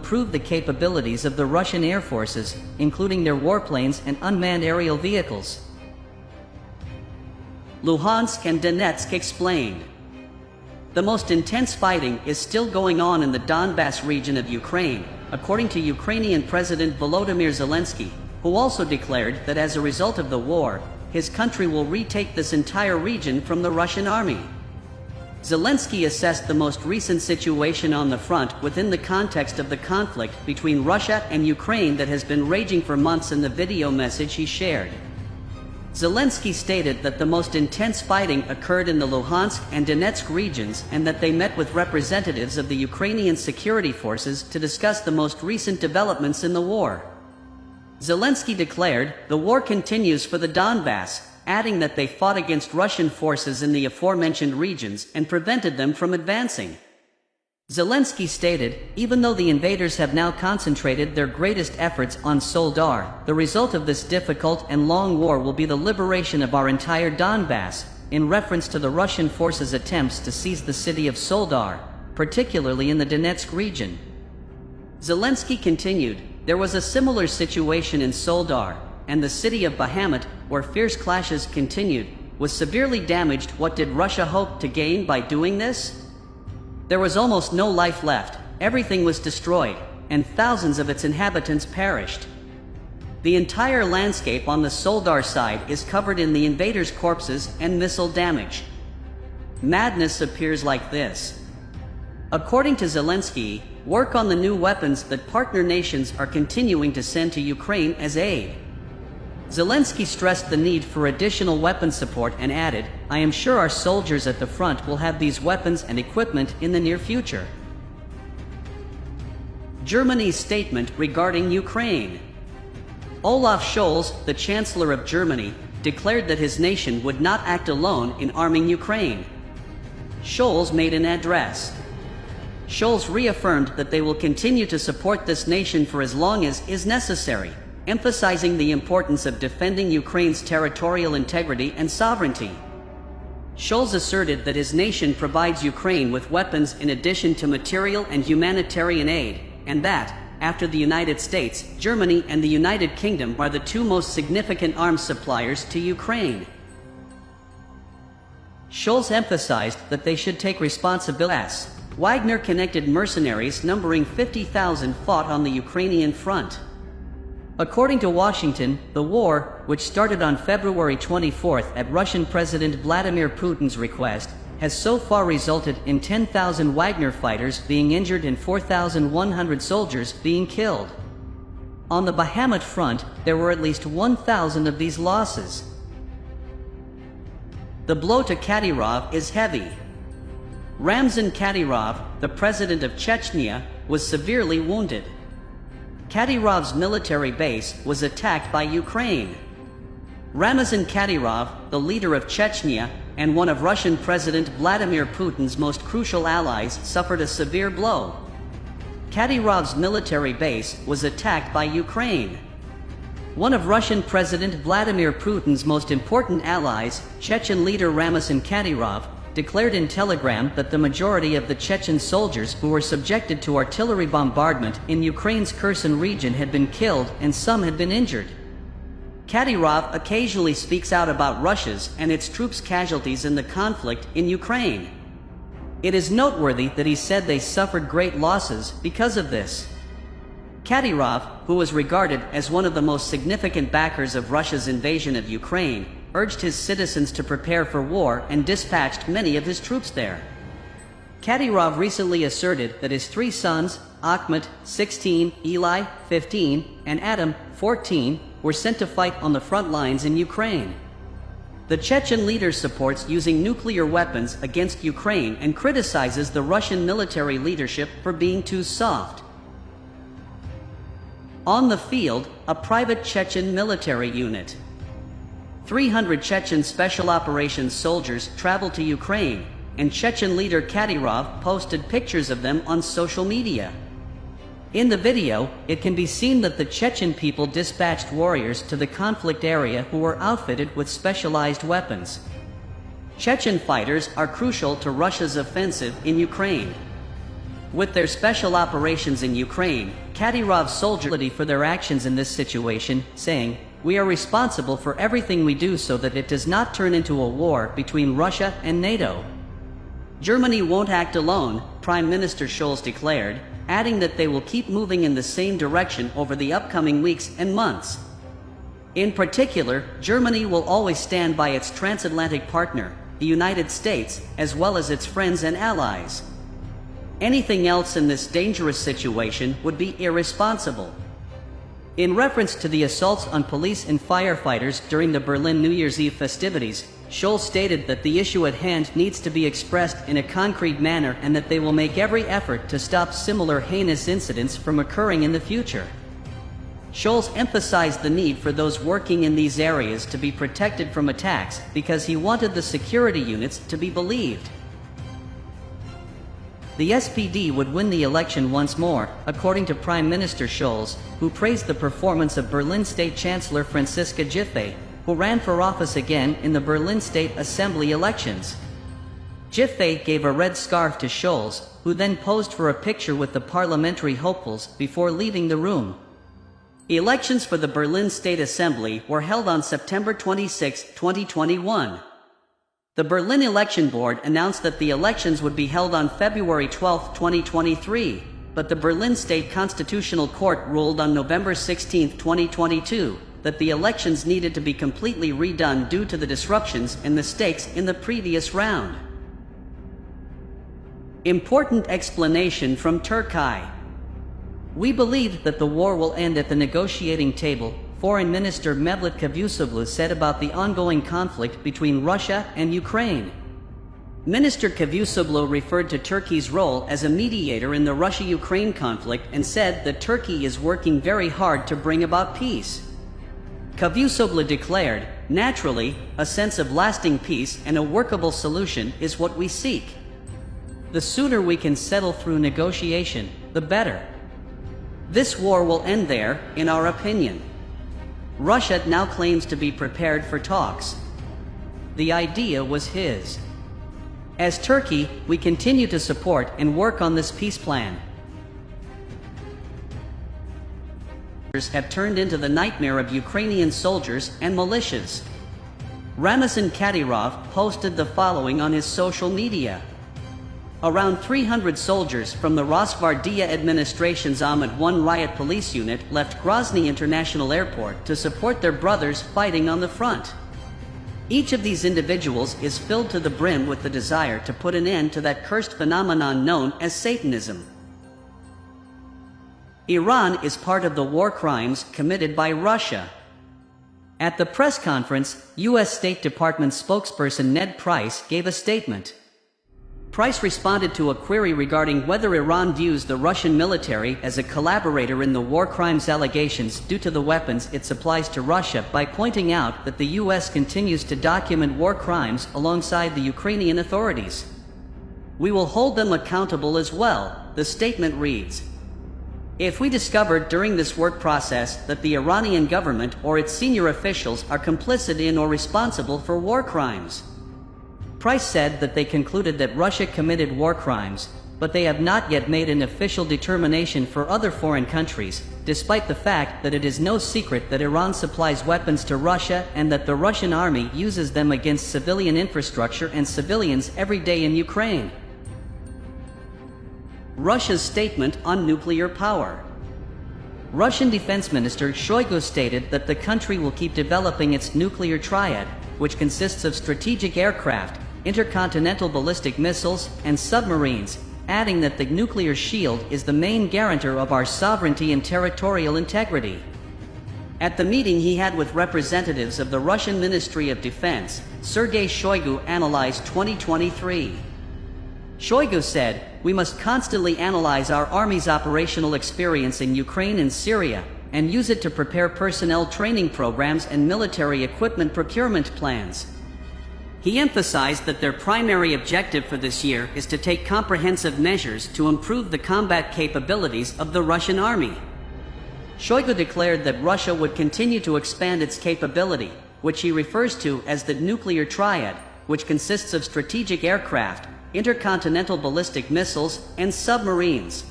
improve the capabilities of the Russian air forces, including their warplanes and unmanned aerial vehicles. Luhansk and Donetsk explained. The most intense fighting is still going on in the Donbass region of Ukraine, according to Ukrainian President Volodymyr Zelensky, who also declared that as a result of the war, his country will retake this entire region from the Russian army. Zelensky assessed the most recent situation on the front within the context of the conflict between Russia and Ukraine that has been raging for months in the video message he shared. Zelensky stated that the most intense fighting occurred in the Luhansk and Donetsk regions and that they met with representatives of the Ukrainian security forces to discuss the most recent developments in the war. Zelensky declared, "The war continues for the Donbass," adding that they fought against Russian forces in the aforementioned regions and prevented them from advancing. Zelensky stated, "Even though the invaders have now concentrated their greatest efforts on Soledar, the result of this difficult and long war will be the liberation of our entire Donbass," in reference to the Russian forces' attempts to seize the city of Soledar, particularly in the Donetsk region. Zelensky continued, "There was a similar situation in Soledar, and the city of Bakhmut, where fierce clashes continued, was severely damaged. What did Russia hope to gain by doing this? There was almost no life left, everything was destroyed, and thousands of its inhabitants perished. The entire landscape on the Soledar side is covered in the invaders' corpses and missile damage. Madness appears like this." According to Zelensky, work on the new weapons that partner nations are continuing to send to Ukraine as aid. Zelensky stressed the need for additional weapon support and added, "I am sure our soldiers at the front will have these weapons and equipment in the near future." Germany's statement regarding Ukraine. Olaf Scholz, the Chancellor of Germany, declared that his nation would not act alone in arming Ukraine. Scholz made an address. Scholz reaffirmed that they will continue to support this nation for as long as is necessary, emphasizing the importance of defending Ukraine's territorial integrity and sovereignty. Scholz asserted that his nation provides Ukraine with weapons in addition to material and humanitarian aid, and that, after the United States, Germany and the United Kingdom are the two most significant arms suppliers to Ukraine. Scholz emphasized that they should take responsibility. Wagner-connected mercenaries numbering 50,000 fought on the Ukrainian front. According to Washington, the war, which started on February 24 at Russian President Vladimir Putin's request, has so far resulted in 10,000 Wagner fighters being injured and 4,100 soldiers being killed. On the Bakhmut front, there were at least 1,000 of these losses. The blow to Kadyrov is heavy. Ramzan Kadyrov, the president of Chechnya, was severely wounded. Kadyrov's military base was attacked by Ukraine. Ramzan Kadyrov, the leader of Chechnya, and one of Russian President Vladimir Putin's most crucial allies, suffered a severe blow. Kadyrov's military base was attacked by Ukraine. One of Russian President Vladimir Putin's most important allies, Chechen leader Ramzan Kadyrov, declared in Telegram that the majority of the Chechen soldiers who were subjected to artillery bombardment in Ukraine's Kherson region had been killed and some had been injured. Kadyrov occasionally speaks out about Russia's and its troops' casualties in the conflict in Ukraine. It is noteworthy that he said they suffered great losses because of this. Kadyrov, who was regarded as one of the most significant backers of Russia's invasion of Ukraine, urged his citizens to prepare for war and dispatched many of his troops there. Kadyrov recently asserted that his three sons, Akhmet, 16, Eli, 15, and Adam, 14, were sent to fight on the front lines in Ukraine. The Chechen leader supports using nuclear weapons against Ukraine and criticizes the Russian military leadership for being too soft. On the field, a private Chechen military unit. 300 Chechen Special Operations soldiers traveled to Ukraine, and Chechen leader Kadyrov posted pictures of them on social media. In the video, it can be seen that the Chechen people dispatched warriors to the conflict area who were outfitted with specialized weapons. Chechen fighters are crucial to Russia's offensive in Ukraine. With their special operations in Ukraine, Kadyrov's soldiers for their actions in this situation, saying, "We are responsible for everything we do so that it does not turn into a war between Russia and NATO." Germany won't act alone, Prime Minister Scholz declared, adding that they will keep moving in the same direction over the upcoming weeks and months. In particular, Germany will always stand by its transatlantic partner, the United States, as well as its friends and allies. Anything else in this dangerous situation would be irresponsible. In reference to the assaults on police and firefighters during the Berlin New Year's Eve festivities, Scholz stated that the issue at hand needs to be expressed in a concrete manner and that they will make every effort to stop similar heinous incidents from occurring in the future. Scholz emphasized the need for those working in these areas to be protected from attacks because he wanted the security units to be believed. The SPD would win the election once more, according to Prime Minister Scholz, who praised the performance of Berlin State Chancellor Franziska Giffey, who ran for office again in the Berlin State Assembly elections. Giffey gave a red scarf to Scholz, who then posed for a picture with the parliamentary hopefuls before leaving the room. Elections for the Berlin State Assembly were held on September 26, 2021. The Berlin Election Board announced that the elections would be held on February 12, 2023, but the Berlin State Constitutional Court ruled on November 16, 2022, that the elections needed to be completely redone due to the disruptions and mistakes in the previous round. Important explanation from Turkey. "We believe that the war will end at the negotiating table," Foreign Minister Mevlut Cavusoglu said about the ongoing conflict between Russia and Ukraine. Minister Cavusoglu referred to Turkey's role as a mediator in the Russia-Ukraine conflict and said that Turkey is working very hard to bring about peace. Cavusoglu declared, "Naturally, a sense of lasting peace and a workable solution is what we seek. The sooner we can settle through negotiation, the better. This war will end there, in our opinion. Russia now claims to be prepared for talks. The idea was his. As Turkey, we continue to support and work on this peace plan." Have turned into the nightmare of Ukrainian soldiers and militias. Ramazan Kadyrov posted the following on his social media. Around 300 soldiers from the Rosgvardia administration's Ahmed 1 riot police unit left Grozny International Airport to support their brothers fighting on the front. Each of these individuals is filled to the brim with the desire to put an end to that cursed phenomenon known as Satanism. Iran is part of the war crimes committed by Russia. At the press conference, U.S. State Department spokesperson Ned Price gave a statement. Price responded to a query regarding whether Iran views the Russian military as a collaborator in the war crimes allegations due to the weapons it supplies to Russia by pointing out that the U.S. continues to document war crimes alongside the Ukrainian authorities. "We will hold them accountable as well," the statement reads. "If we discover during this work process that the Iranian government or its senior officials are complicit in or responsible for war crimes." Price said that they concluded that Russia committed war crimes, but they have not yet made an official determination for other foreign countries, despite the fact that it is no secret that Iran supplies weapons to Russia and that the Russian army uses them against civilian infrastructure and civilians every day in Ukraine. Russia's statement on nuclear power. Russian Defense Minister Shoigu stated that the country will keep developing its nuclear triad, which consists of strategic aircraft, intercontinental ballistic missiles, and submarines, adding that the nuclear shield is the main guarantor of our sovereignty and territorial integrity. At the meeting he had with representatives of the Russian Ministry of Defense, Sergei Shoigu analyzed 2023. Shoigu said, "We must constantly analyze our army's operational experience in Ukraine and Syria, and use it to prepare personnel training programs and military equipment procurement plans." He emphasized that their primary objective for this year is to take comprehensive measures to improve the combat capabilities of the Russian army. Shoigu declared that Russia would continue to expand its capability, which he refers to as the nuclear triad, which consists of strategic aircraft, intercontinental ballistic missiles, and submarines.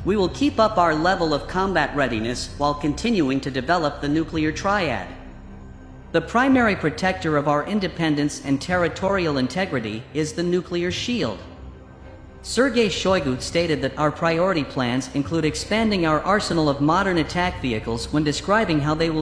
We will keep up our level of combat readiness while continuing to develop the nuclear triad. The primary protector of our independence and territorial integrity is the nuclear shield. Sergei Shoigu stated that our priority plans include expanding our arsenal of modern attack vehicles when describing how they will